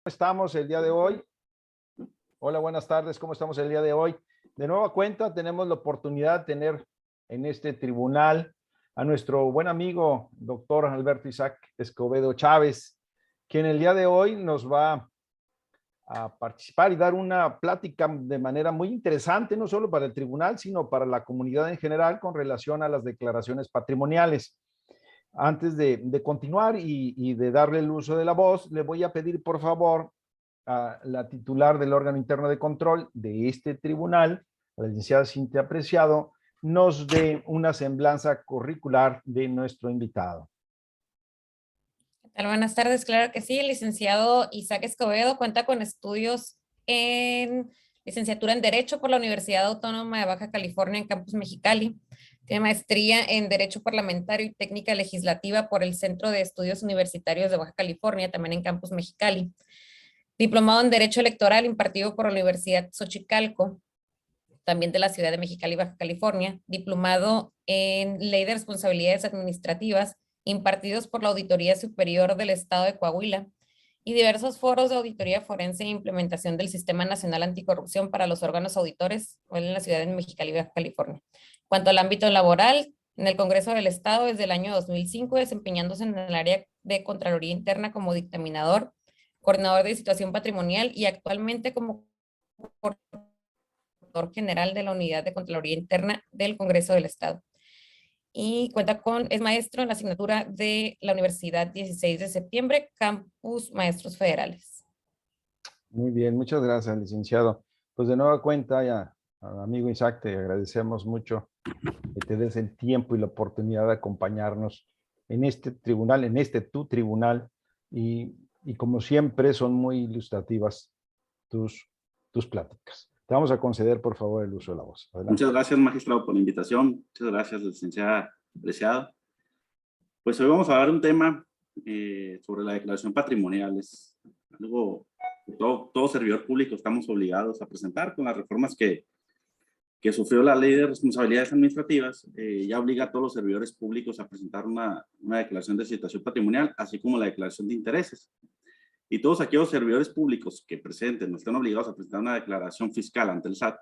Estamos el día de hoy. Hola, buenas tardes. ¿Cómo estamos el día de hoy? De nueva cuenta, tenemos la oportunidad de tener en este tribunal a nuestro buen amigo, doctor Alberto Isaac Escobedo Chávez, quien el día de hoy nos va a participar y dar una plática de manera muy interesante, no solo para el tribunal, sino para la comunidad en general con relación a las declaraciones patrimoniales. Antes de continuar y de darle el uso de la voz, le voy a pedir por favor a la titular del órgano interno de control de este tribunal, la licenciada Cintia Preciado, nos dé una semblanza curricular de nuestro invitado. Buenas tardes, claro que sí. El licenciado Isaac Escobedo cuenta con estudios en licenciatura en Derecho por la Universidad Autónoma de Baja California en Campus Mexicali. Tiene maestría en Derecho Parlamentario y Técnica Legislativa por el Centro de Estudios Universitarios de Baja California, también en Campus Mexicali. Diplomado en Derecho Electoral impartido por la Universidad Xochicalco, también de la ciudad de Mexicali, Baja California. Diplomado en Ley de Responsabilidades Administrativas impartidos por la Auditoría Superior del Estado de Coahuila y diversos foros de auditoría forense e implementación del Sistema Nacional Anticorrupción para los órganos auditores en la ciudad de Mexicali, Baja California. En cuanto al ámbito laboral, en el Congreso del Estado desde el año 2005, desempeñándose en el área de Contraloría Interna como dictaminador, coordinador de situación patrimonial y actualmente como coordinador general de la Unidad de Contraloría Interna del Congreso del Estado. Y es maestro en la asignatura de la Universidad 16 de septiembre, Campus Maestros Federales. Muy bien, muchas gracias, licenciado. Pues de nueva cuenta, ya, amigo Isaac, te agradecemos mucho que te des el tiempo y la oportunidad de acompañarnos en este tribunal, en este tu tribunal, y como siempre son muy ilustrativas tus pláticas. Te vamos a conceder, por favor, el uso de la voz. Adelante. Muchas gracias, magistrado, por la invitación. Muchas gracias, licenciada Preciado. Pues hoy vamos a hablar un tema sobre la declaración patrimonial. Es algo que todo servidor público estamos obligados a presentar con las reformas que sufrió la Ley de Responsabilidades Administrativas. Ya obliga a todos los servidores públicos a presentar una declaración de situación patrimonial, así como la declaración de intereses. Y todos aquellos servidores públicos que presenten, no estén obligados a presentar una declaración fiscal ante el SAT,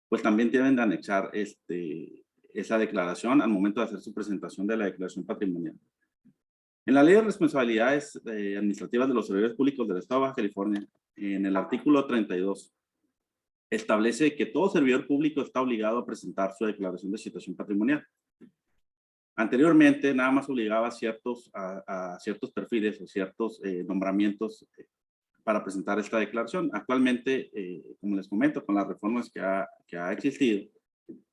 pues también deben de anexar esa declaración al momento de hacer su presentación de la declaración patrimonial. En la Ley de Responsabilidades Administrativas de los Servidores Públicos del Estado de Baja California, en el artículo 32, establece que todo servidor público está obligado a presentar su declaración de situación patrimonial. Anteriormente, nada más obligaba a ciertos perfiles o ciertos nombramientos para presentar esta declaración. Actualmente, como les comento, con las reformas que ha existido,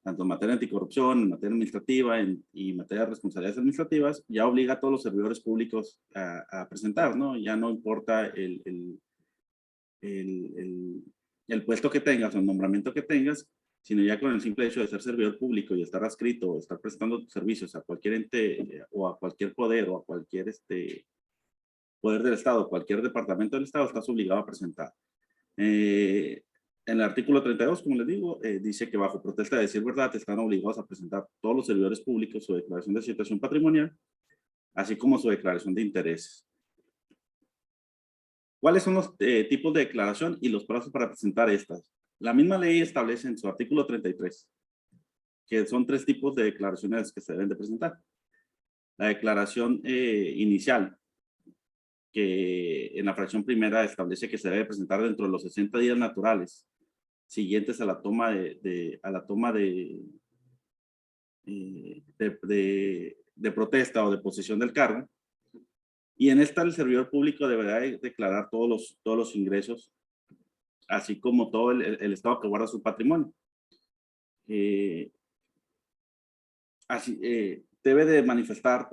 tanto en materia anticorrupción, en materia administrativa y en materia de responsabilidades administrativas, ya obliga a todos los servidores públicos a presentar, ¿no? Ya no importa el puesto que tengas o el nombramiento que tengas, sino ya con el simple hecho de ser servidor público y estar adscrito o estar prestando servicios a cualquier ente o a cualquier poder o a cualquier poder del Estado, cualquier departamento del Estado, estás obligado a presentar. En el artículo 32, como les digo, dice que bajo protesta de decir verdad están obligados a presentar todos los servidores públicos su declaración de situación patrimonial, así como su declaración de intereses. ¿Cuáles son los tipos de declaración y los plazos para presentar estas? La misma ley establece en su artículo 33 que son 3 tipos de declaraciones que se deben de presentar. La declaración inicial, que en la fracción primera establece que se debe presentar dentro de los 60 días naturales siguientes a la toma de protesta o de posesión del cargo. Y en esta el servidor público deberá declarar todos los ingresos, así como todo el estado que guarda su patrimonio. Debe de manifestar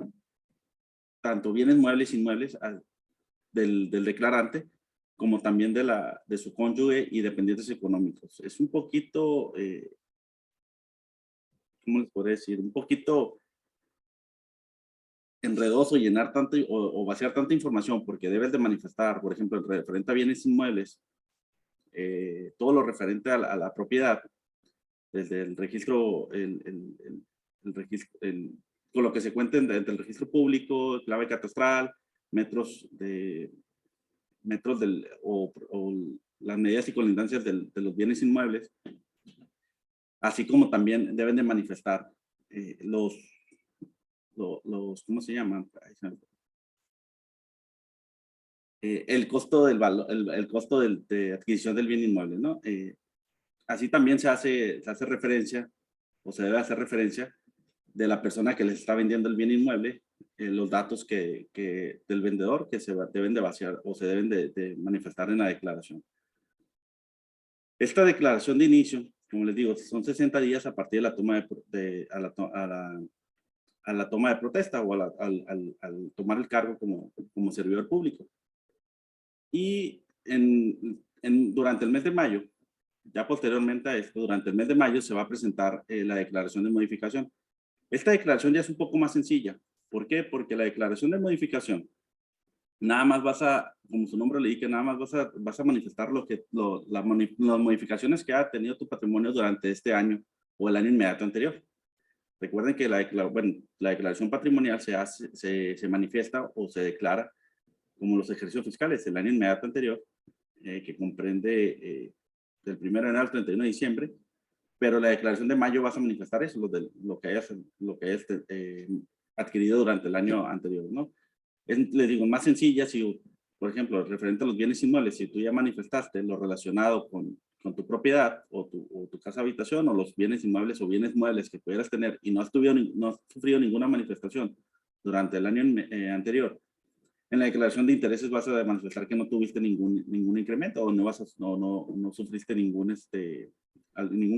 tanto bienes muebles e inmuebles del declarante, como también de su cónyuge y dependientes económicos. Es un poquito, ¿cómo les podría decir? Un poquito enredoso llenar tanto o vaciar tanta información, porque debes de manifestar, por ejemplo, en referente a bienes inmuebles, todo lo referente a la propiedad, desde el registro, con lo que se cuenta entre el registro público, clave catastral, metros metros o las medidas y colindancias de los bienes inmuebles, así como también deben de manifestar ¿cómo se llaman? El costo del valor, el costo de adquisición del bien inmueble, ¿no? Así también se hace referencia, o se debe hacer referencia de la persona que les está vendiendo el bien inmueble, los datos del vendedor que se deben de vaciar o se deben de manifestar en la declaración. Esta declaración de inicio, como les digo, son 60 días a partir de la toma a la toma de protesta o al tomar el cargo como servidor público. Y durante el mes de mayo, ya posteriormente a esto, durante el mes de mayo se va a presentar la declaración de modificación. Esta declaración ya es un poco más sencilla. ¿Por qué? Porque la declaración de modificación, nada más como su nombre le dice, nada más vas a manifestar las modificaciones que ha tenido tu patrimonio durante este año o el año inmediato anterior. Recuerden que la declaración patrimonial se manifiesta o se declara como los ejercicios fiscales el año inmediato anterior, que comprende del 1 de enero al 31 de diciembre, pero la declaración de mayo vas a manifestar eso, lo que hayas adquirido durante el año anterior, ¿no? Les digo, más sencilla, si, por ejemplo, referente a los bienes inmuebles, si tú ya manifestaste lo relacionado con tu propiedad o tu casa habitación o los bienes inmuebles o bienes muebles que pudieras tener y no has sufrido ninguna manifestación durante el año anterior, en la declaración de intereses vas a manifestar que no tuviste ningún incremento o no sufriste ningún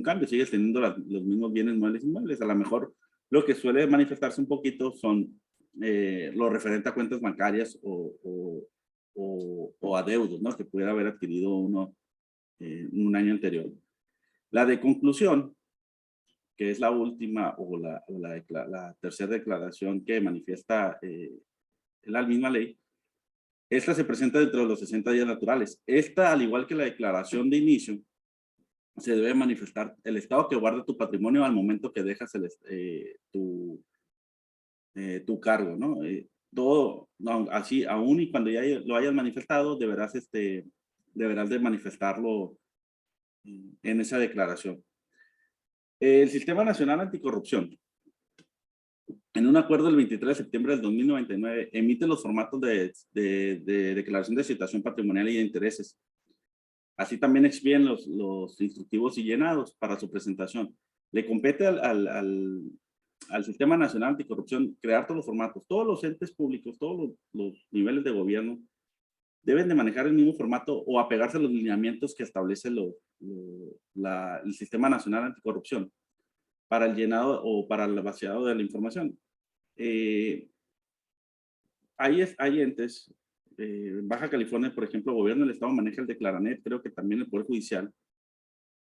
cambio, sigues teniendo los mismos bienes muebles inmuebles. A lo mejor lo que suele manifestarse un poquito son lo referente a cuentas bancarias o adeudos, ¿no? Que pudiera haber adquirido uno en un año anterior. La de conclusión, que es la última o la tercera declaración que manifiesta la misma ley, esta se presenta dentro de los 60 días naturales. Esta, al igual que la declaración de inicio, se debe manifestar el estado que guarda tu patrimonio al momento que dejas tu cargo, ¿no? Todo, no, así, aún y cuando ya lo hayas manifestado, deberás de manifestarlo en esa declaración. El Sistema Nacional Anticorrupción, en un acuerdo del 23 de septiembre del 2099, emite los formatos de declaración de situación patrimonial y de intereses. Así también expiden los instructivos y llenados para su presentación. Le compete al Sistema Nacional Anticorrupción crear todos los formatos. Todos los entes públicos, todos los niveles de gobierno deben de manejar el mismo formato o apegarse a los lineamientos que establece el Sistema Nacional Anticorrupción para el llenado o para el vaciado de la información. Hay entes, Baja California, por ejemplo, el gobierno del estado maneja el Declaranet, creo que también el Poder Judicial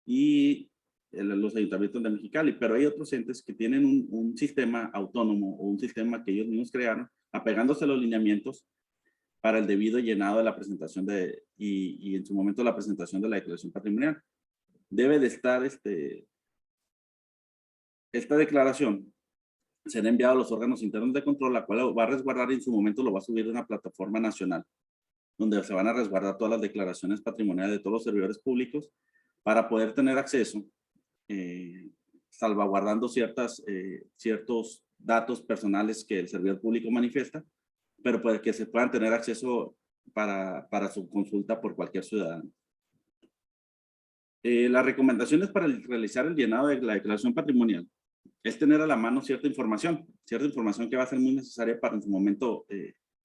y los ayuntamientos de Mexicali, pero hay otros entes que tienen un sistema autónomo o un sistema que ellos mismos crearon, apegándose a los lineamientos para el debido llenado de la presentación y en su momento la presentación de la declaración patrimonial. Debe de estar esta declaración será enviado a los órganos internos de control, la cual va a resguardar y en su momento lo va a subir a una plataforma nacional, donde se van a resguardar todas las declaraciones patrimoniales de todos los servidores públicos para poder tener acceso, salvaguardando ciertos datos personales que el servidor público manifiesta, pero para que se puedan tener acceso para su consulta por cualquier ciudadano. Las recomendaciones para realizar el llenado de la declaración patrimonial es tener a la mano cierta información que va a ser muy necesaria para en su momento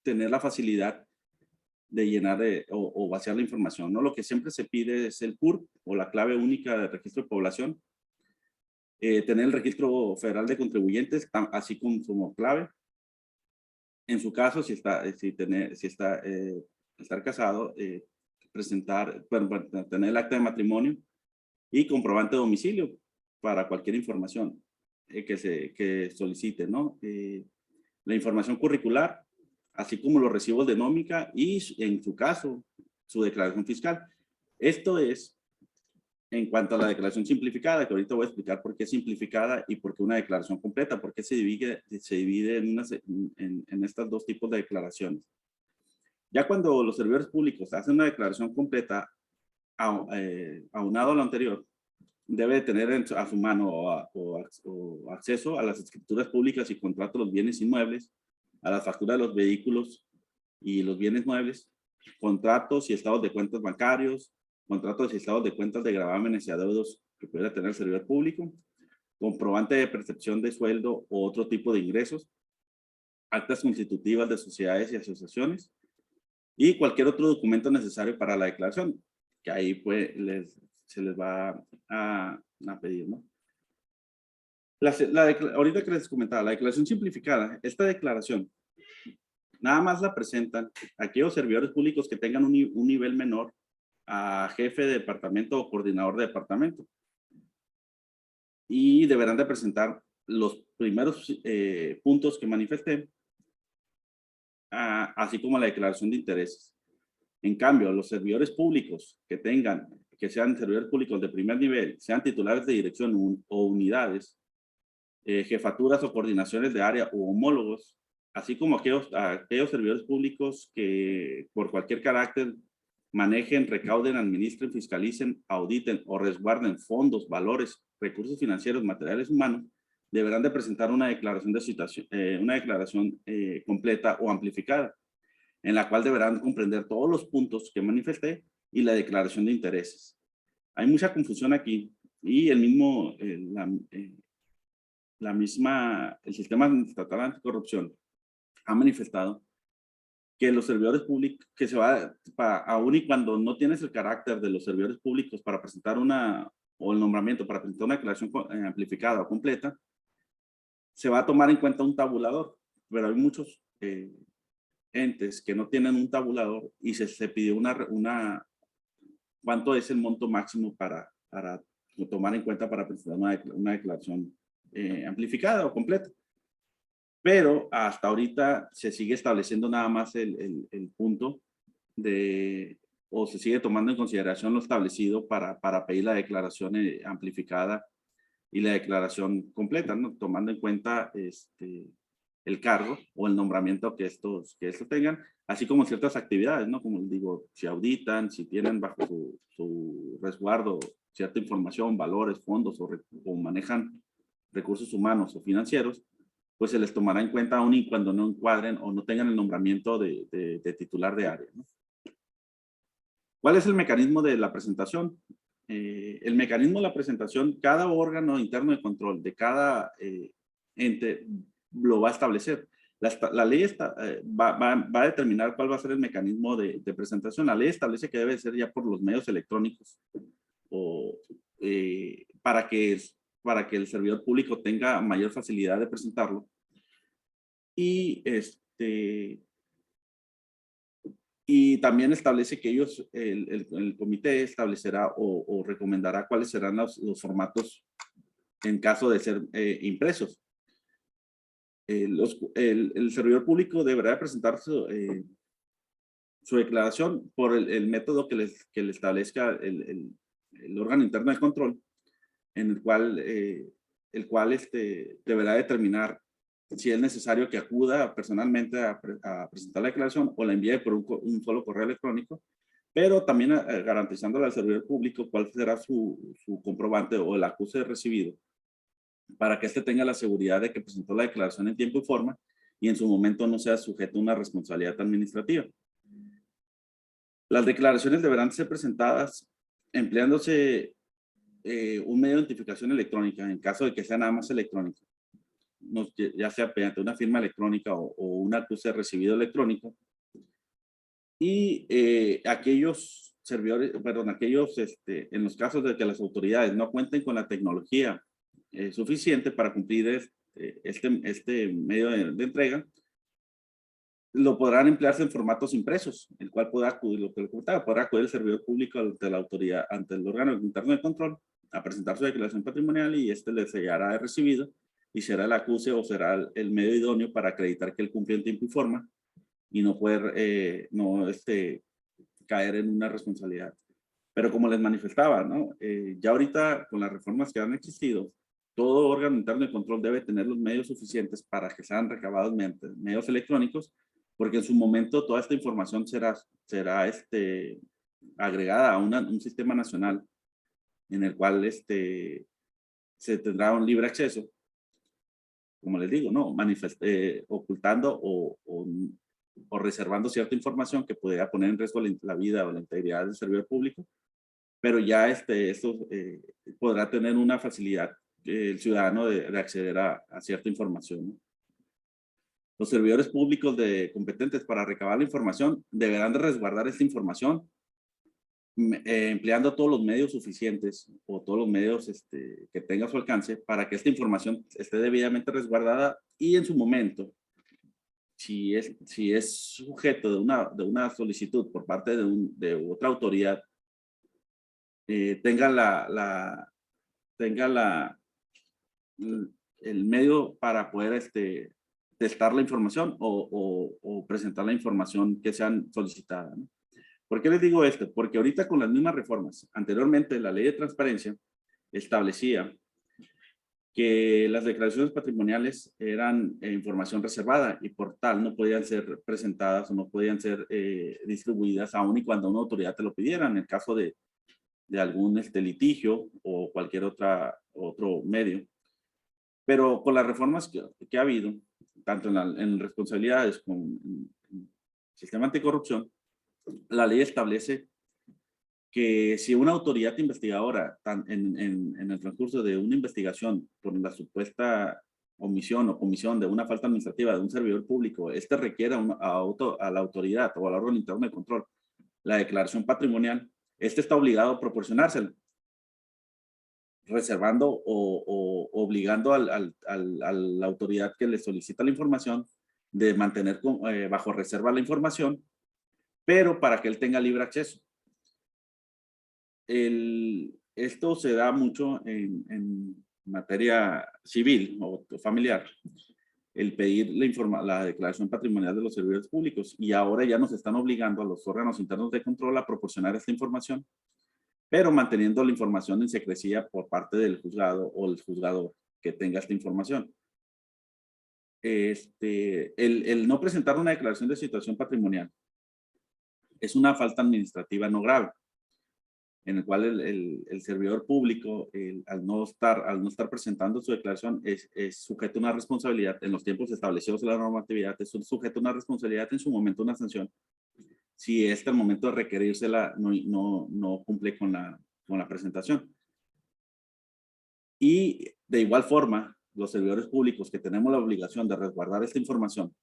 tener la facilidad de llenar o vaciar la información, ¿no? Lo que siempre se pide es el CURP o la clave única de registro de población, tener el registro federal de contribuyentes, así como clave. En su caso, estar casado, tener el acta de matrimonio y comprobante de domicilio para cualquier información que solicite, ¿no? La información curricular, así como los recibos de nómina y, en su caso, su declaración fiscal. Esto es en cuanto a la declaración simplificada, que ahorita voy a explicar por qué es simplificada y por qué una declaración completa, por qué se divide en estas dos tipos de declaraciones. Ya cuando los servidores públicos hacen una declaración completa, aunado a lo anterior, debe tener a su mano o acceso a las escrituras públicas y contratos de los bienes inmuebles, a las facturas de los vehículos y los bienes muebles, contratos y estados de cuentas bancarios, contratos y estados de cuentas de gravámenes y adeudos que pudiera tener el servidor público, comprobante de percepción de sueldo o otro tipo de ingresos, actas constitutivas de sociedades y asociaciones y cualquier otro documento necesario para la declaración, que ahí pues se les va a pedir, ¿no? Ahorita que les comentaba, la declaración simplificada, esta declaración nada más la presentan aquellos servidores públicos que tengan un nivel menor a jefe de departamento o coordinador de departamento. Y deberán de presentar los primeros puntos que manifesté, así como la declaración de intereses. En cambio, los servidores públicos que sean servidores públicos de primer nivel, sean titulares de dirección o unidades, jefaturas o coordinaciones de área u homólogos, así como aquellos servidores públicos que por cualquier carácter manejen, recauden, administren, fiscalicen, auditen o resguarden fondos, valores, recursos financieros, materiales humanos, deberán de presentar una declaración de situación, completa o amplificada, en la cual deberán comprender todos los puntos que manifesté y la declaración de intereses. Hay mucha confusión aquí y el sistema estatal anticorrupción ha manifestado que los servidores públicos, que se va, aún y cuando no tienes el carácter de los servidores públicos para presentar o el nombramiento para presentar una declaración amplificada o completa, se va a tomar en cuenta un tabulador, pero hay muchos entes que no tienen un tabulador y se pidió cuánto es el monto máximo para tomar en cuenta para presentar una declaración amplificada o completa. Pero hasta ahorita se sigue estableciendo nada más el punto o se sigue tomando en consideración lo establecido para pedir la declaración amplificada y la declaración completa, ¿no? Tomando en cuenta el cargo o el nombramiento que estos tengan, así como ciertas actividades, ¿no? Como digo, si auditan, si tienen bajo su resguardo cierta información, valores, fondos o manejan recursos humanos o financieros, pues se les tomará en cuenta aún y cuando no encuadren o no tengan el nombramiento de titular de área, ¿no? ¿Cuál es el mecanismo de la presentación? El mecanismo de la presentación, cada órgano interno de control de cada ente lo va a establecer. La ley va a determinar cuál va a ser el mecanismo de presentación. La ley establece que debe ser ya por los medios electrónicos para que el servidor público tenga mayor facilidad de presentarlo. Y también establece que el comité establecerá o recomendará cuáles serán los formatos en caso de ser impresos. El servidor público deberá presentar su declaración por el método que le establezca el órgano interno de control, en el cual deberá determinar si es necesario que acuda personalmente a presentar la declaración o la envíe por un solo correo electrónico, pero también garantizándole al servidor público cuál será su comprobante o el acuse recibido, para que éste tenga la seguridad de que presentó la declaración en tiempo y forma y en su momento no sea sujeto a una responsabilidad administrativa. Las declaraciones deberán ser presentadas empleándose un medio de identificación electrónica, en caso de que sea nada más electrónica, ya sea mediante una firma electrónica o un acuse recibido electrónico. Y aquellos servidores, en los casos de que las autoridades no cuenten con la tecnología suficiente para cumplir este medio de entrega, lo podrán emplearse en formatos impresos, el cual podrá acudir el servidor público ante la autoridad, ante el órgano interno de control, a presentar su declaración patrimonial y le sellará de recibido y será el acuse o será el medio idóneo para acreditar que él cumplió en tiempo y forma y no poder caer en una responsabilidad. Pero como les manifestaba, ¿no? Ya ahorita con las reformas que han existido, todo órgano interno de control debe tener los medios suficientes para que sean recabados mediante medios electrónicos, porque en su momento toda esta información será agregada a un sistema nacional en el cual se tendrá un libre acceso, como les digo, ¿no? Ocultando o reservando cierta información que pudiera poner en riesgo la vida o la integridad del servidor público, pero ya esto podrá tener una facilidad el ciudadano de acceder a cierta información, ¿no? Los servidores públicos competentes para recabar la información deberán de resguardar esta información empleando todos los medios suficientes o todos los medios que tenga a su alcance para que esta información esté debidamente resguardada y en su momento, si es sujeto de una solicitud por parte de otra autoridad, tenga el medio para poder testar la información o presentar la información que sean solicitada, ¿no? ¿Por qué les digo esto? Porque ahorita con las mismas reformas, anteriormente la ley de transparencia establecía que las declaraciones patrimoniales eran información reservada y por tal no podían ser presentadas o no podían ser distribuidas aun y cuando una autoridad te lo pidiera, en el caso de algún litigio o cualquier otro medio. Pero con las reformas que ha habido, tanto en responsabilidades como en sistema anticorrupción, la ley establece que si una autoridad investigadora en el transcurso de una investigación por la supuesta omisión o comisión de una falta administrativa de un servidor público, requiere a la autoridad o al órgano interno de control la declaración patrimonial, está obligado a proporcionársela, reservando o obligando a la autoridad que le solicita la información de mantener bajo reserva la información, pero para que él tenga libre acceso. Esto se da mucho en materia civil o familiar, el pedir la declaración patrimonial de los servidores públicos, y ahora ya nos están obligando a los órganos internos de control a proporcionar esta información, pero manteniendo la información en secrecía por parte del juzgado o el juzgador que tenga esta información. El no presentar una declaración de situación patrimonial es una falta administrativa no grave, en el cual el servidor público, al no estar presentando su declaración, es sujeto a una responsabilidad en los tiempos establecidos en la normatividad, es sujeto a una responsabilidad, en su momento una sanción, si al momento de requerírsela no cumple con la presentación. Y de igual forma, los servidores públicos que tenemos la obligación de resguardar esta información,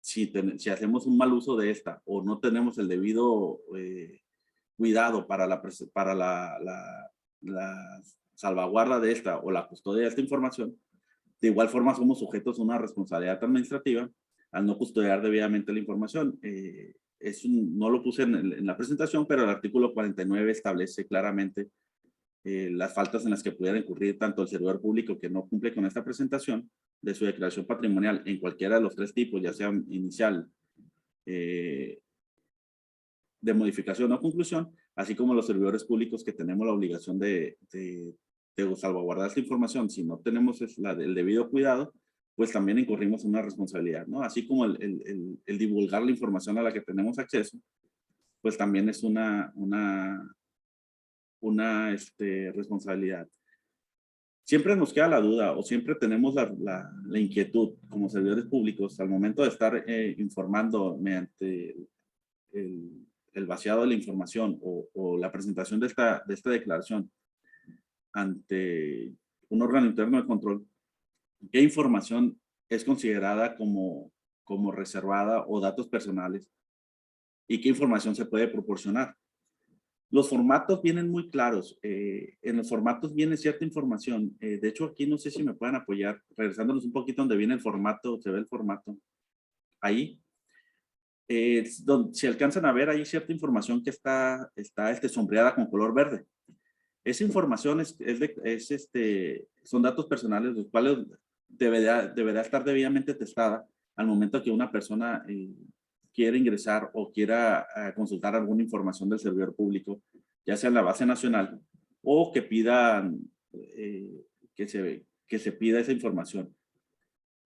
si hacemos un mal uso de esta o no tenemos el debido cuidado para la salvaguarda de esta o la custodia de esta información, de igual forma somos sujetos a una responsabilidad administrativa al no custodiar debidamente la información. No lo puse en la presentación, pero el artículo 49 establece claramente las faltas en las que pudiera incurrir tanto el servidor público que no cumple con esta presentación de su declaración patrimonial en cualquiera de los tres tipos, ya sea inicial, de modificación o conclusión, así como los servidores públicos que tenemos la obligación de salvaguardar esta información. Si no tenemos el debido cuidado, pues también incurrimos en una responsabilidad, ¿no? Así como el divulgar la información a la que tenemos acceso, pues también es una responsabilidad. Siempre nos queda la duda o siempre tenemos la inquietud como servidores públicos al momento de estar informando mediante el vaciado de la información o la presentación de esta declaración ante un órgano interno de control, qué información es considerada como reservada o datos personales y qué información se puede proporcionar. Los formatos vienen muy claros. En los formatos viene cierta información. De hecho, aquí no sé si me pueden apoyar. Regresándonos un poquito donde viene el formato, se ve el formato. Ahí. Si alcanzan a ver, hay cierta información que está sombreada con color verde. Esa información son datos personales, los cuales deberá estar debidamente testada al momento que una persona quiera ingresar o quiera consultar alguna información del servidor público, ya sea en la base nacional o que pidan que se pida esa información.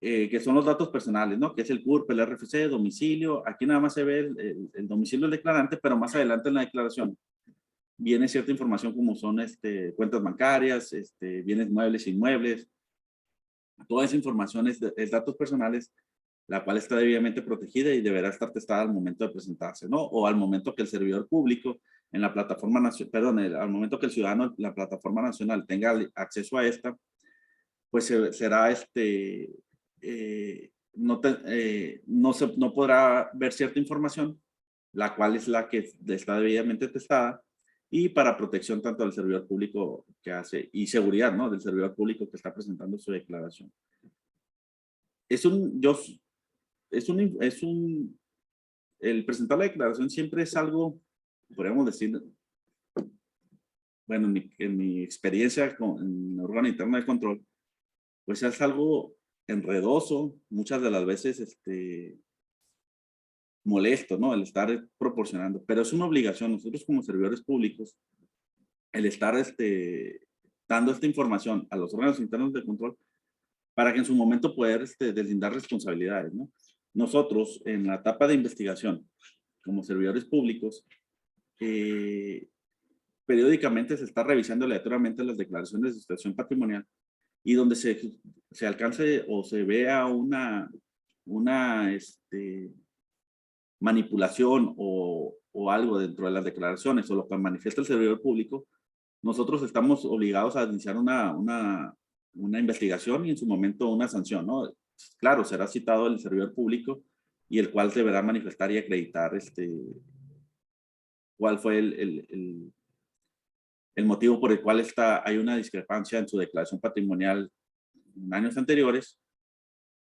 que son los datos personales, ¿no? Que es el CURP, el RFC, domicilio. Aquí nada más se ve el domicilio del declarante, pero más adelante en la declaración viene cierta información como son cuentas bancarias, bienes muebles e inmuebles. Toda esa información es datos personales, la cual está debidamente protegida y deberá estar testada al momento de presentarse, ¿no? O al momento que el servidor público en la plataforma nacional, perdón, al momento que el ciudadano en la plataforma nacional tenga acceso a esta, pues será no podrá ver cierta información, la cual es la que está debidamente testada, y para protección tanto del servidor público que hace, y seguridad, ¿no? Del servidor público que está presentando su declaración. El presentar la declaración siempre es algo, podríamos decir, bueno, en mi experiencia en el órgano interno de control, pues es algo enredoso, muchas de las veces molesto, ¿no? El estar proporcionando, pero es una obligación, nosotros como servidores públicos, el estar dando esta información a los órganos internos de control para que en su momento poder deslindar responsabilidades, ¿no? Nosotros, en la etapa de investigación, como servidores públicos, periódicamente se está revisando aleatoriamente las declaraciones de situación patrimonial, y donde se alcance o se vea una manipulación o algo dentro de las declaraciones o lo que manifiesta el servidor público, nosotros estamos obligados a iniciar una investigación y en su momento una sanción, ¿no? Claro, será citado el servidor público y el cual deberá manifestar y acreditar cuál fue el motivo por el cual hay una discrepancia en su declaración patrimonial en años anteriores,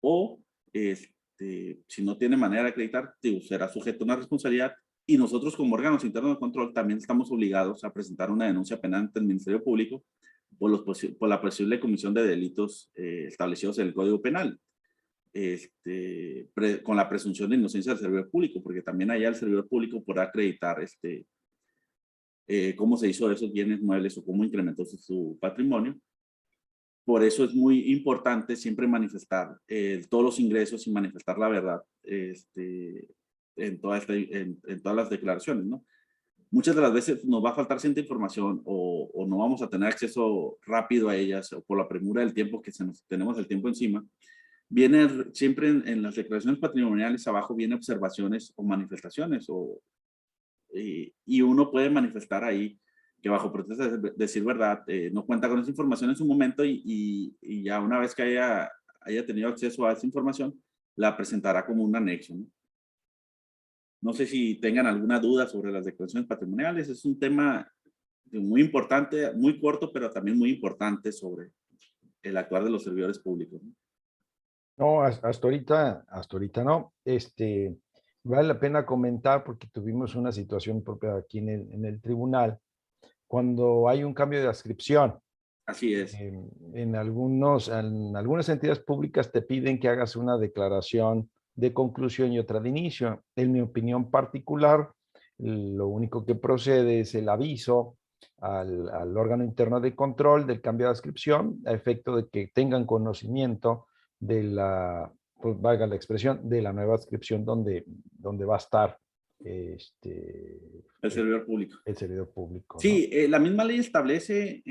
o si no tiene manera de acreditar, será sujeto a una responsabilidad, y nosotros como órganos internos de control también estamos obligados a presentar una denuncia penal ante el Ministerio Público por la posible comisión de delitos establecidos en el Código Penal, con la presunción de inocencia del servidor público, porque también allá el servidor público podrá acreditar cómo se hizo esos bienes muebles o cómo incrementó su patrimonio. Por eso es muy importante siempre manifestar todos los ingresos y manifestar la verdad en todas las declaraciones, ¿no? Muchas de las veces nos va a faltar cierta información o no vamos a tener acceso rápido a ellas, o por la premura del tiempo que tenemos el tiempo encima. Viene siempre en las declaraciones patrimoniales abajo vienen observaciones o manifestaciones, y uno puede manifestar ahí que bajo protesta de decir verdad, no cuenta con esa información en su momento, y ya una vez que haya tenido acceso a esa información, la presentará como un anexo, ¿no? No sé si tengan alguna duda sobre las declaraciones patrimoniales. Es un tema muy importante, muy corto, pero también muy importante sobre el actuar de los servidores públicos, ¿no? No, hasta ahorita no. Vale la pena comentar porque tuvimos una situación propia aquí en el tribunal, cuando hay un cambio de adscripción. Así es. En algunas entidades públicas te piden que hagas una declaración de conclusión y otra de inicio. En mi opinión particular, lo único que procede es el aviso al órgano interno de control del cambio de adscripción, a efecto de que tengan conocimiento de pues valga la expresión, de la nueva adscripción donde va a estar El servidor público. el servidor público, ¿no? Sí, la misma ley establece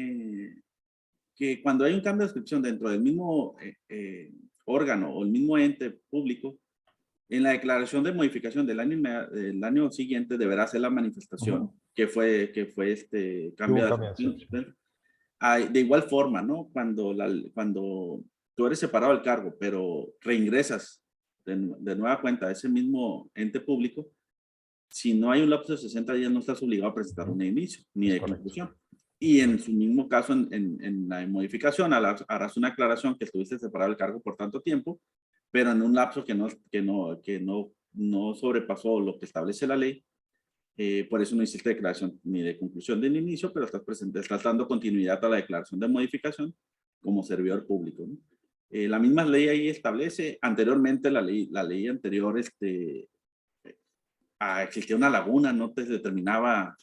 que cuando hay un cambio de adscripción dentro del mismo órgano o el mismo ente público, en la declaración de modificación del año siguiente deberá hacer la manifestación que fue cambio de adscripción. De igual forma, ¿no? Cuando tú eres separado del cargo, pero reingresas de nueva cuenta a ese mismo ente público, si no hay un lapso de 60 días, no estás obligado a presentar un inicio ni de conclusión. Y en su mismo caso, en la modificación, harás una aclaración que estuviste separado del cargo por tanto tiempo, pero en un lapso que no sobrepasó lo que establece la ley. Por eso no hiciste declaración ni de conclusión ni de inicio, pero estás dando continuidad a la declaración de modificación como servidor público, ¿no? La misma ley ahí establece, anteriormente la ley anterior existía una laguna, no te determinaba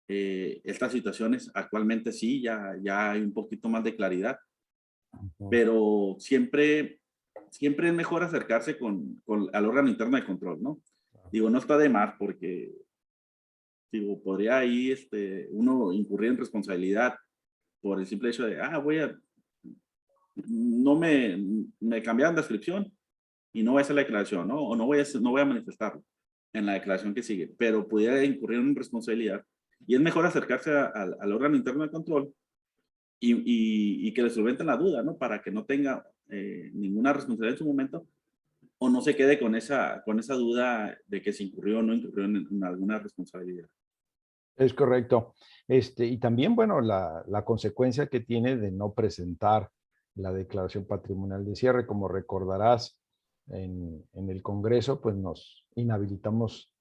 estas situaciones. Actualmente sí, ya hay un poquito más de claridad, pero siempre siempre es mejor acercarse al órgano interno de control, ¿no? Digo, no está de más porque, digo, podría ahí uno incurrir en responsabilidad por el simple hecho de, no me cambiaron de inscripción y no voy a hacer la declaración, ¿no? O no voy a manifestarlo en la declaración que sigue, pero pudiera incurrir en responsabilidad. Y es mejor acercarse al órgano interno de control y que le solventen la duda, ¿no? Para que no tenga ninguna responsabilidad en su momento o no se quede con esa duda de que se incurrió o no incurrió en alguna responsabilidad. Es correcto. Y también, bueno, la consecuencia que tiene de no presentar la declaración patrimonial de cierre, como recordarás, en el Congreso, pues nos inhabilitamos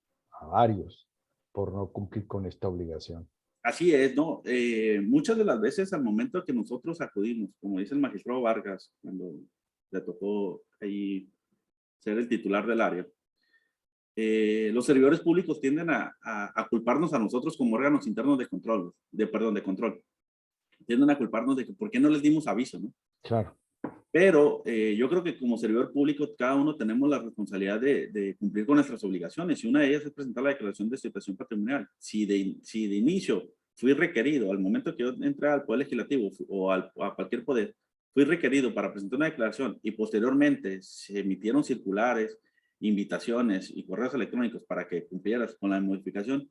a varios por no cumplir con esta obligación. Así es, ¿no? Muchas de las veces al momento que nosotros acudimos, como dice el magistrado Vargas, cuando le tocó ahí ser el titular del área, los servidores públicos tienden a culparnos a nosotros como órganos internos de control, de control. Tienden a culparnos de que por qué no les dimos aviso, ¿no? Claro. Pero yo creo que como servidor público cada uno tenemos la responsabilidad de cumplir con nuestras obligaciones y una de ellas es presentar la declaración de situación patrimonial. Si de inicio fui requerido, al momento que yo entré al Poder Legislativo o a cualquier poder, fui requerido para presentar una declaración y posteriormente se emitieron circulares, invitaciones y correos electrónicos para que cumplieras con la modificación,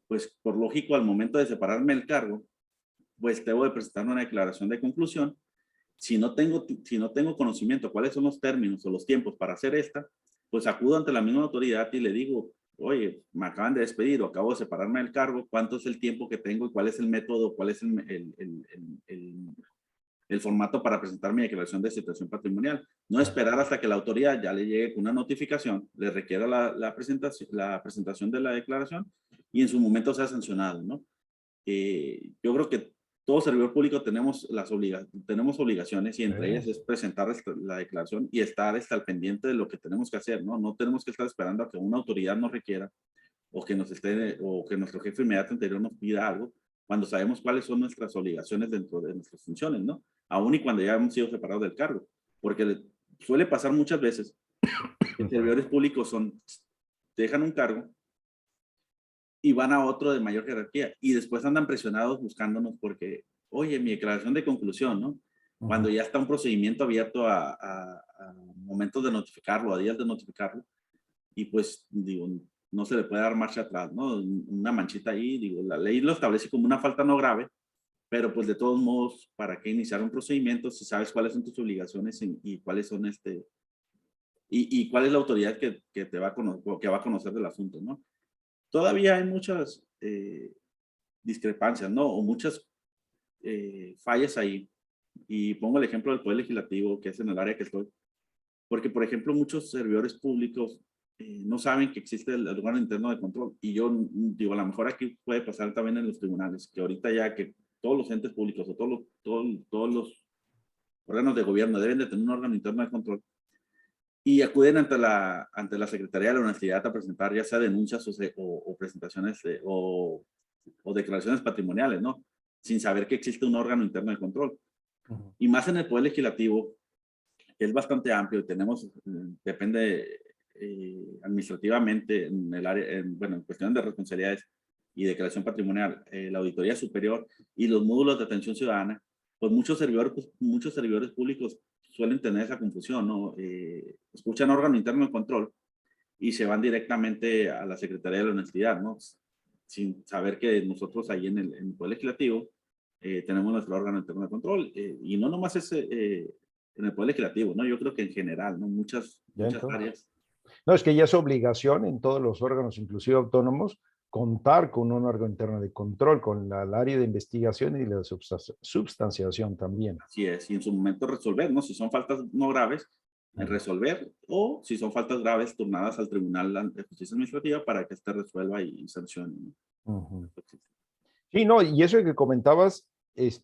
pues por lógico al momento de separarme del cargo, pues debo de presentar una declaración de conclusión. Si no tengo conocimiento cuáles son los términos o los tiempos para hacer esta, pues acudo ante la misma autoridad y le digo, oye, me acaban de despedir o acabo de separarme del cargo, ¿cuánto es el tiempo que tengo y cuál es el método, cuál es el formato para presentar mi declaración de situación patrimonial? No esperar hasta que la autoridad ya le llegue con una notificación, le requiera la presentación de la declaración y en su momento sea sancionado, ¿no? Yo creo que todo servidor público tenemos obligaciones y entre ellas es presentar la declaración y estar al pendiente de lo que tenemos que hacer, ¿no? No tenemos que estar esperando a que una autoridad nos requiera o que nuestro jefe inmediato anterior nos pida algo cuando sabemos cuáles son nuestras obligaciones dentro de nuestras funciones, ¿no? Aún y cuando ya hemos sido separados del cargo. Porque suele pasar muchas veces que servidores públicos dejan un cargo y van a otro de mayor jerarquía y después andan presionados buscándonos porque, oye, mi declaración de conclusión, ¿no? Cuando ya está un procedimiento abierto a momentos de notificarlo, a días de notificarlo, y pues, digo, no se le puede dar marcha atrás, ¿no? Una manchita ahí, digo, la ley lo establece como una falta no grave, pero pues de todos modos, ¿para qué iniciar un procedimiento si sabes cuáles son tus obligaciones y cuáles son y cuál es la autoridad que va a conocer del asunto, ¿no? Todavía hay muchas discrepancias, ¿no? O muchas fallas ahí. Y pongo el ejemplo del Poder Legislativo, que es en el área que estoy. Porque, por ejemplo, muchos servidores públicos no saben que existe el órgano interno de control. Y yo digo, a lo mejor aquí puede pasar también en los tribunales, que ahorita ya que todos los entes públicos o todos los órganos de gobierno deben de tener un órgano interno de control. Y acuden ante la Secretaría de la Honestidad a presentar ya sea denuncias o presentaciones o declaraciones patrimoniales, ¿no? Sin saber que existe un órgano interno de control. Y más en el Poder Legislativo, que es bastante amplio, tenemos, depende administrativamente en el área, en cuestiones de responsabilidades y declaración patrimonial, la Auditoría Superior y los módulos de atención ciudadana, pues muchos servidores públicos suelen tener esa confusión, ¿no? Escuchan órgano interno de control y se van directamente a la Secretaría de la Honestidad, ¿no? Sin saber que nosotros ahí en el Poder Legislativo tenemos nuestro órgano interno de control. Y no nomás es en el Poder Legislativo, ¿no? Yo creo que en general, ¿no? Muchas áreas. No, es que ya es obligación en todos los órganos, inclusive autónomos, contar con un órgano interno de control, con el área de investigación y de la substanciación también. Así es, y en su momento resolver, ¿no? Si son faltas no graves, resolver, o si son faltas graves, turnadas al Tribunal de Justicia Administrativa para que éste resuelva y sancione, ¿no? Sí, no, y eso que comentabas, pues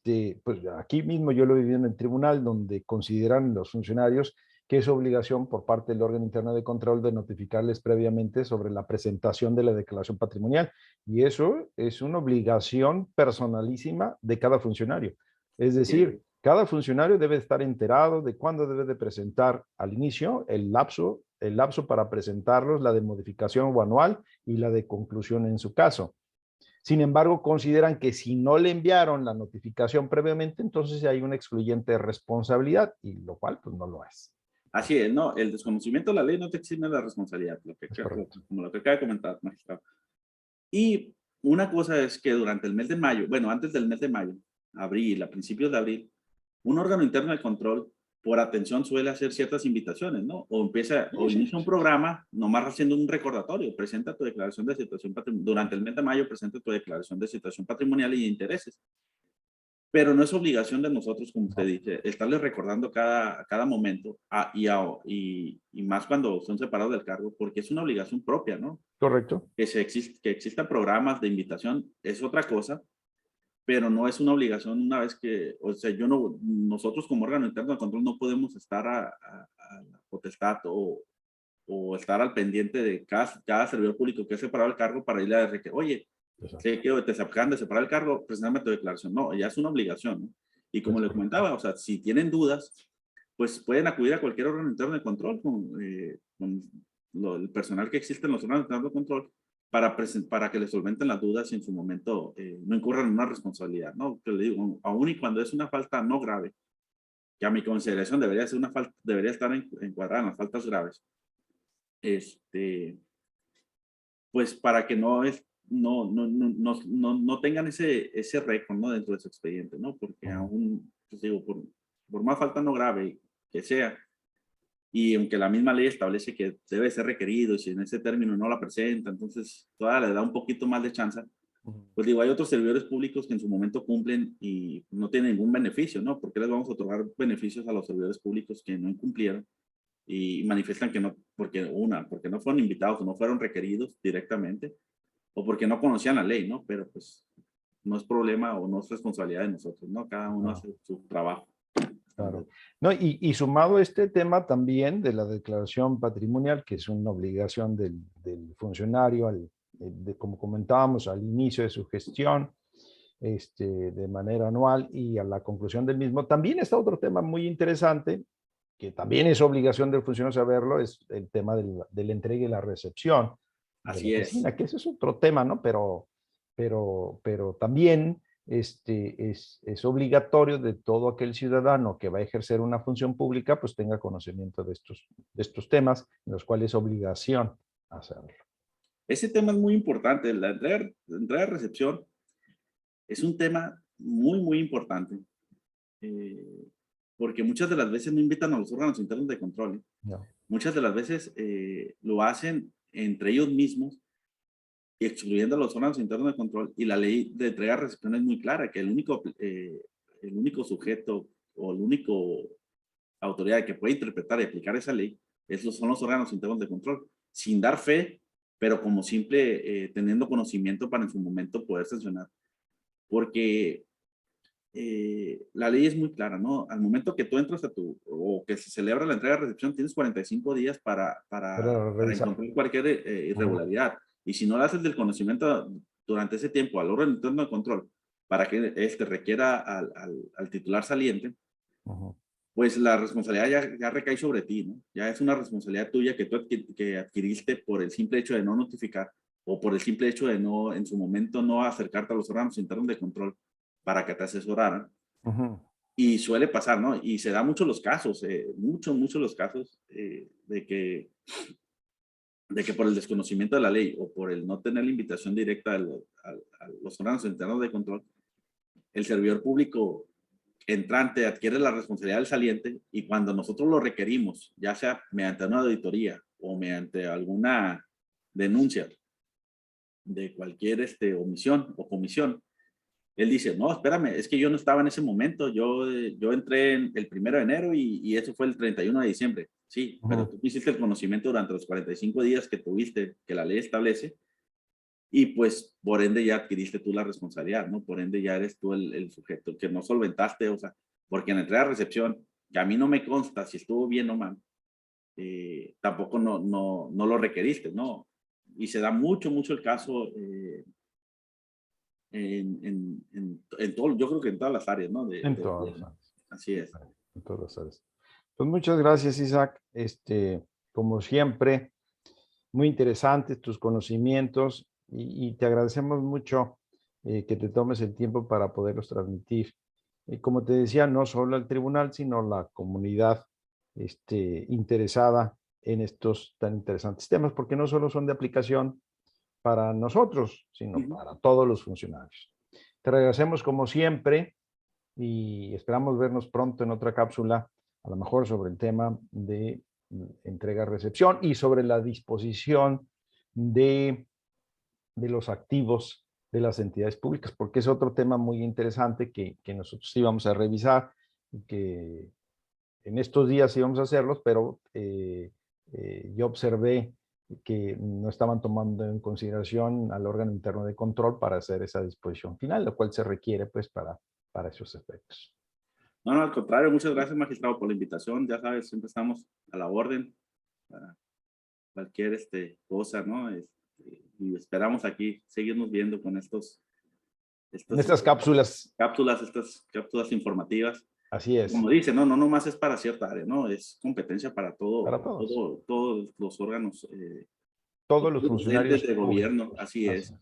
aquí mismo yo lo viví en el tribunal, donde consideran los funcionarios que es obligación por parte del órgano interno de control de notificarles previamente sobre la presentación de la declaración patrimonial. Y eso es una obligación personalísima de cada funcionario. Es decir, Cada funcionario debe estar enterado de cuándo debe de presentar al inicio el lapso para presentarlos, la de modificación o anual y la de conclusión en su caso. Sin embargo, consideran que si no le enviaron la notificación previamente, entonces hay una excluyente responsabilidad, y lo cual pues no lo es. Así es, no, el desconocimiento de la ley no te exime la responsabilidad, como lo que acaba de comentar, magistrado. Y una cosa es que durante el mes de mayo, bueno, antes del mes de mayo, abril, a principios de abril, un órgano interno de control, por atención, suele hacer ciertas invitaciones, ¿no? O inicia un programa, nomás haciendo un recordatorio, presenta tu declaración de situación patrimonial, durante el mes de mayo presenta tu declaración de situación patrimonial y de intereses. Pero no es obligación de nosotros, como usted dice, estarles recordando cada momento, y más cuando son separados del cargo, porque es una obligación propia, ¿no? Correcto. Que existan programas de invitación es otra cosa, pero no es una obligación una vez que, o sea, nosotros como órgano interno de control no podemos estar a la potestad o estar al pendiente de cada servidor público que es separado del cargo para irle a decir que, oye, sé que te acaban de separar el cargo, preséntame tu declaración. No, ya es una obligación, ¿no? Y como le comentaba, o sea, si tienen dudas, pues pueden acudir a cualquier órgano interno de control con el personal que existe en los órganos internos de control para que les solventen las dudas y en su momento no incurran en una responsabilidad, ¿no? Que le digo, aún y cuando es una falta no grave, que a mi consideración debería ser una falta, debería estar encuadrada en las faltas graves, pues para que no tengan ese récord, ¿no? Dentro de su expediente, ¿no? Porque aún, pues digo, por más falta no grave que sea, y aunque la misma ley establece que debe ser requerido, y si en ese término no la presenta, entonces todavía le da un poquito más de chance. Pues digo, hay otros servidores públicos que en su momento cumplen y no tienen ningún beneficio, ¿no? ¿Por qué les vamos a otorgar beneficios a los servidores públicos que no incumplieron y manifiestan que no, porque no fueron invitados o no fueron requeridos directamente, o porque no conocían la ley, ¿no? Pero pues no es problema o no es responsabilidad de nosotros, ¿no? Cada uno hace su trabajo. Claro. No, y sumado a este tema también de la declaración patrimonial, que es una obligación del funcionario, como comentábamos, al inicio de su gestión, de manera anual y a la conclusión del mismo. También está otro tema muy interesante, que también es obligación del funcionario saberlo, es el tema de la entrega y la recepción de la oficina, que ese es otro tema, ¿no? Pero también es obligatorio de todo aquel ciudadano que va a ejercer una función pública, pues tenga conocimiento de estos temas, en los cuales es obligación hacerlo. Ese tema es muy importante. La entrega de recepción es un tema muy, muy importante. Porque muchas de las veces no invitan a los órganos internos de control. No. Muchas de las veces lo hacen entre ellos mismos, excluyendo a los órganos internos de control, y la ley de entrega de recepción es muy clara, que el único sujeto o el único autoridad que puede interpretar y aplicar esa ley son los órganos internos de control, sin dar fe, pero como simple teniendo conocimiento para en su momento poder sancionar. Porque la ley es muy clara, ¿no? Al momento que tú entras o que se celebra la entrega de recepción, tienes 45 días para encontrar cualquier irregularidad. Y si no le haces del conocimiento durante ese tiempo al órgano interno de control para que requiera al titular saliente, pues la responsabilidad ya recae sobre ti, ¿no? Ya es una responsabilidad tuya que tú adquiriste por el simple hecho de no notificar o por el simple hecho de no, en su momento, no acercarte a los órganos internos de control para que te asesoraran. Y suele pasar, ¿no? Y se da mucho los casos, muchos los casos de que por el desconocimiento de la ley o por el no tener la invitación directa a los órganos internos de control, el servidor público entrante adquiere la responsabilidad del saliente, y cuando nosotros lo requerimos, ya sea mediante una auditoría o mediante alguna denuncia de cualquier omisión o comisión, él dice, no, espérame, es que yo no estaba en ese momento, yo entré el 1 de enero y eso fue el 31 de diciembre. Sí, pero tú hiciste el conocimiento durante los 45 días que tuviste, que la ley establece, y pues por ende ya adquiriste tú la responsabilidad, ¿no? Por ende ya eres tú el sujeto que no solventaste, o sea, porque en la entrega de recepción, que a mí no me consta si estuvo bien o mal, tampoco no lo requeriste, ¿no? Y se da mucho el caso en todo, yo creo que en todas las áreas, ¿no? En todas las áreas. Así es. En todas las áreas. Pues muchas gracias, Isaac. Como siempre, muy interesantes tus conocimientos y te agradecemos mucho que te tomes el tiempo para poderlos transmitir. Como te decía, no solo al tribunal, sino la comunidad interesada en estos tan interesantes temas, porque no solo son de aplicación para nosotros, sino para todos los funcionarios. Te agradecemos como siempre y esperamos vernos pronto en otra cápsula, a lo mejor sobre el tema de entrega-recepción y sobre la disposición de los activos de las entidades públicas, porque es otro tema muy interesante que nosotros íbamos a revisar y que en estos días íbamos a hacerlos, pero yo observé que no estaban tomando en consideración al órgano interno de control para hacer esa disposición final, lo cual se requiere pues para esos efectos. No, al contrario, muchas gracias, magistrado, por la invitación. Ya sabes, siempre estamos a la orden para cualquier cosa, ¿no? Y esperamos aquí seguirnos viendo con estas cápsulas. Estas cápsulas informativas. Así es. Como dice, no más es para cierta área, ¿no? Es competencia para todos los órganos. Todos los funcionarios de gobierno, públicos. así es.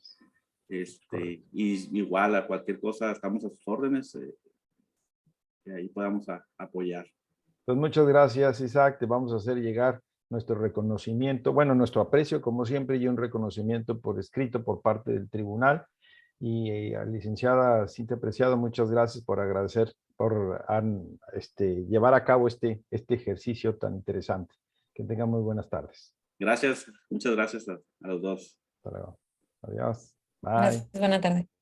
Y igual a cualquier cosa estamos a sus órdenes, que ahí podamos apoyar. Pues muchas gracias, Isaac. Te vamos a hacer llegar nuestro reconocimiento, bueno, nuestro aprecio, como siempre, y un reconocimiento por escrito por parte del tribunal. Y a licenciada Cintia Preciado, muchas gracias por llevar a cabo este ejercicio tan interesante. Que tengan muy buenas tardes. Gracias, muchas gracias a los dos. Hasta luego. Adiós. Bye. Gracias, buena tarde.